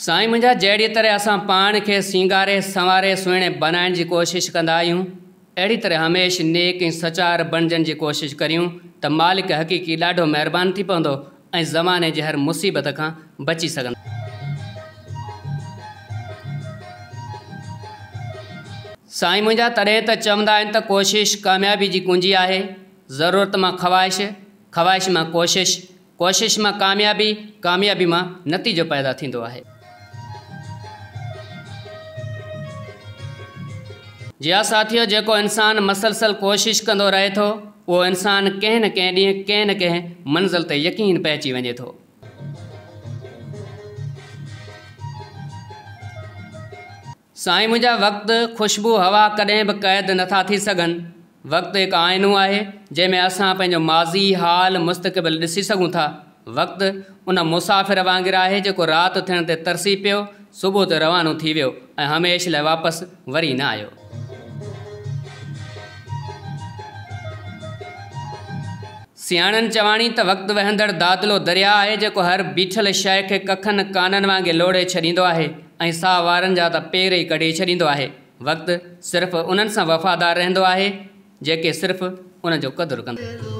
साईं मुंहिंजा जहिड़ी तरह असां पाण खे सींगारे संवारे सुहिणे बनाइण जी कोशिशि कंदा आहियूं, अहिड़ी तरह हमेशह नेक ऐं सचार बणजण जी कोशिशि करियूं त मालिक हक़ीक़ी ॾाढो महिरबानी थी पवंदो ऐं ज़माने जी हर मुसीबत खां बची सघंदा। साईं मुंहिंजा तॾहिं त चवंदा आहिनि त कोशिशि कामयाबी जी कुंजी आहे। ज़रूरत मां ख़्वाहिश, ख़्वाहिश मां कोशिशि, कोशिशि मां कामयाबी, कामयाबी मां नतीजो पैदा थींदो आहे। जी हा साथियो, जेको इंसानु मसलसल कोशिशि कंदो रहे थो उहो इंसानु कंहिं न कंहिं ॾींहुं कंहिं न कंहिं मंज़िल ते यकीन पइजी वञे थो। साईं मुंहिंजा वक़्तु ख़ुशबू हवा कॾहिं बि क़ैद नथा थी सघनि। वक़्तु हिकु आइनो आहे जंहिंमें असां पंहिंजो माज़ी हाल मुस्तक़बिल ॾिसी सघूं था। वक़्तु उन मुसाफ़िर वांगुरु आहे जेको राति थियण ते तरसी पियो, सुबुह ते रवानो थी वियो ऐं हमेशह लाइ वापसि वरी न आयो। सियाणनि चवाणी त वक़्तु वहंदड़ दादलो दरिया आहे जेको हर बीठल शइ खे कखनि काननि वांगुरु लोड़े छॾींदो आहे ऐं साह वारनि जा त पेर ई कढी छॾींदो आहे। वक़्तु सिर्फ़ु उन्हनि सां वफ़ादार रहंदो आहे जेके सिर्फ़ु उन जो क़दुरु कंदा।